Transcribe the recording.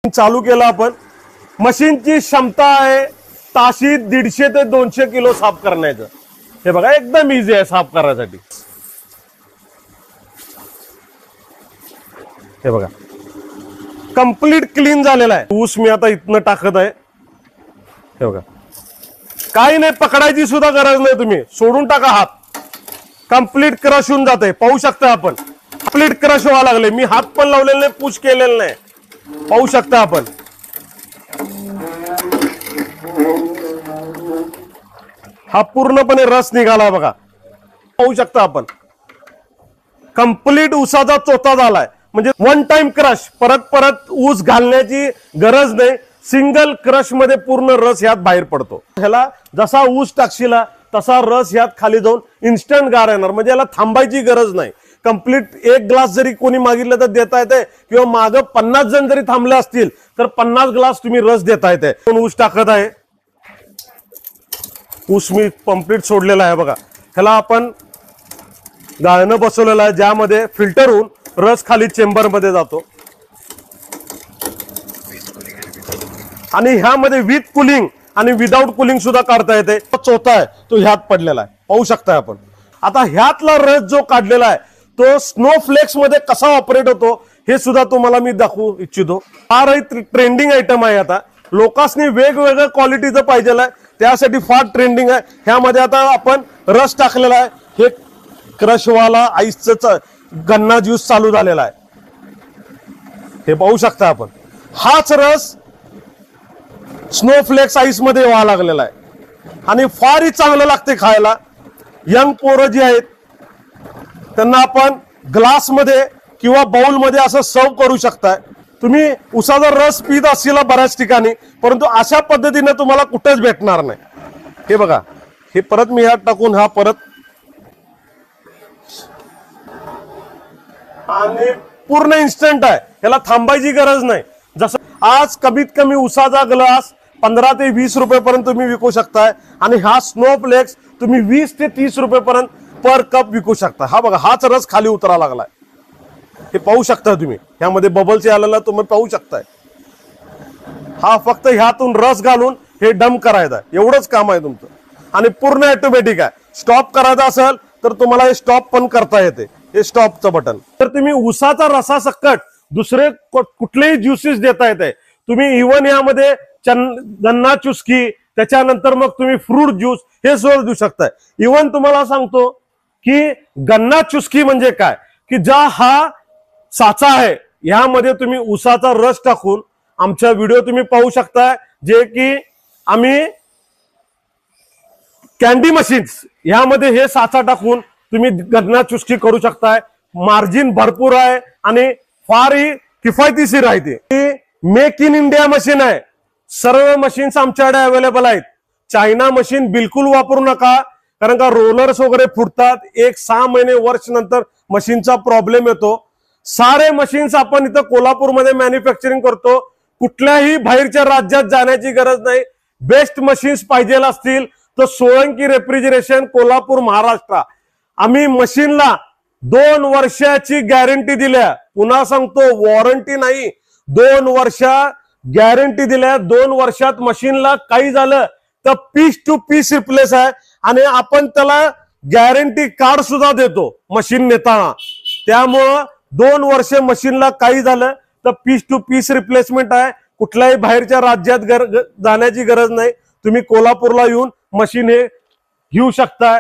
चालू केलं आपण। मशीनची क्षमता आहे ताशी 150 ते 200 किलो साफ करण्याचं। हे बघा एकदम इझी आहे साफ करण्यासाठी। हे बघा कंप्लीट क्लीन झालेला आहे। ऊस मी आता इथनं टाकत आहे। हे बघा काही नाही, पकडायची सुद्धा गरज नाही, तुम्ही सोडून टाका हात, कंप्लीट क्रश होऊन जाते। पाहू शकता आपण कंप्लीट क्रश व्हायला लागले। मी हात पण लावलेला नाही, पुश केलेलं नाही, पाहू शकता आपण। हा पूर्णपणे रस निघाला बघा, पाहू शकता आपण। कंप्लीट ऊसाचा चोथा झालाय, म्हणजे वन टाइम क्रश, परत परत ऊस घालण्याची गरज नाही। सिंगल क्रश मध्ये पूर्ण रस यात बाहेर पडतो। ह्याला जसा ऊस टाकशीला तसा रस यात खाली जाऊन इन्स्टंट गार येणार, म्हणजे याला थांबायची गरज नाही। कंप्लीट एक ग्लास जरी कोणी मागितलं तर देता येते, किंवा मागं 50 जण जरी थांबले असतील तर 50 ग्लास तुम्ही रस देता येते। ऊस टाकत आहे, ऊस मी कंप्लीट सोडलेला आहे बघा। ह्याला आपण गाळणं बसवलेलं आहे, ज्यामध्ये फिल्टर होऊन रस खाली चेंबर मध्ये जातो। आणि ह्यामध्ये विथ कुलिंग आणि विदाउट कुलिंग सुद्धा काढता येते। चौथा आहे तो ह्यात पडलेला आहे, पाहू शकता आपण। आता ह्यातला रस जो काढलेला आहे तो स्नोफ्लेक्स मध्ये कसा ऑपरेट होतो हे सुद्धा तुम्हाला मी दाखवू इच्छितो। फार ट्रेंडिंग आयटम आहे, आता लोकांनी वेगवेगळ्या क्वालिटीचं पाहिजेलं आहे, त्यासाठी फार ट्रेंडिंग आहे। ह्यामध्ये आता आपण रस टाकलेला आहे, हे क्रशवाला आईसचं गन्ना ज्यूस चालू झालेला आहे। हे पाहू शकता आपण, हाच रस स्नोफ्लेक्स आईस मध्ये व्हायला लागलेला आहे आणि फारही चांगलं लागते खायला। यंग पोरं जी आहेत त्यांना आपण ग्लास मध्ये किंवा बाउल मध्ये असं सर्व करू शकताय। तुम्ही उसाचा रस पीत असेल बऱ्याच ठिकाणी, परंतु अशा पद्धतीने तुम्हाला कुठेच भेटणार नाही। हे बघा, हे परत मी ह्यात टाकून हा परत, आणि पूर्ण इन्स्टंट आहे, याला थांबायची गरज नाही। जसं आज कमीत कमी उसाचा ग्लास 15 ते 20 रुपये पर्यंत तुम्ही विकू शकताय, आणि हा स्नोफ्लेक्स तुम्ही 20 ते 30 रुपये पर्यंत पर कप विकू शकता। हा बघा हाच रस खाली उतरा लागलाय, हे पाहू शकता तुम्ही। ह्यामध्ये बबल्स आलेला तुम्ही पाहू शकताय। हा फक्त ह्यातून रस घालून हे डम करायचा, एवढंच काम आहे तुमचं, आणि पूर्ण ऑटोमॅटिक आहे। स्टॉप करायचा असेल तर तुम्हाला हे स्टॉप पण करता येते, हे स्टॉपचं बटन। तर तुम्ही उसाचा रसा सकट दुसरे कुठलेही ज्युसेस देता येते तुम्ही। इव्हन यामध्ये गन्ना चुस्की, त्याच्यानंतर मग तुम्ही फ्रूट ज्यूस हे सुद्धा देऊ शकताय। इव्हन तुम्हाला सांगतो की गन्ना चुस्की म्हणजे काय, की ज्या हा साचा आहे यामध्ये तुम्ही उसाचा रस टाकून, आमचा व्हिडिओ तुम्ही पाहू शकताय, जे की आम्ही कॅन्डी मशीन्स यामध्ये हे साचा टाकून तुम्ही गन्ना चुस्की करू शकताय। मार्जिन भरपूर आहे आणि फारही किफायतीशीर आहे। ती मेक इन इंडिया मशीन आहे, सर्व मशीन्स आमच्याकडे अवेलेबल आहेत। चायना मशीन बिलकुल वापरू नका, कारण का रोलर्स वगैरे फुटतात, 1-6 महिने वर्ष नंतर मशीनचा प्रॉब्लेम येतो। सारे मशीन्स आपण इथं कोल्हापूरमध्ये मॅन्युफॅक्चरिंग करतो, कुठल्याही बाहेरच्या राज्यात जाण्याची गरज नाही। बेस्ट मशीन्स पाहिजे असतील तर सोळंकी रेफ्रिजरेशन, कोल्हापूर, महाराष्ट्र। आम्ही मशीनला 2 वर्षाची गॅरंटी दिल्या, पुन्हा सांगतो वॉरंटी नाही, 2 वर्ष गॅरंटी दिल्या। 2 वर्षात मशीनला काही झालं तर पीस टू पीस रिप्लेस आहे, आणि आपण त्याला गॅरंटी कार्ड सुद्धा देतो मशीन नेताना। त्यामुळं 2 वर्ष मशीनला काही झालं तर पीस टू पीस रिप्लेसमेंट आहे। कुठल्याही बाहेरच्या राज्यात जाण्याची गरज नाही, तुम्ही कोल्हापूरला येऊन मशीन हे घेऊ शकता।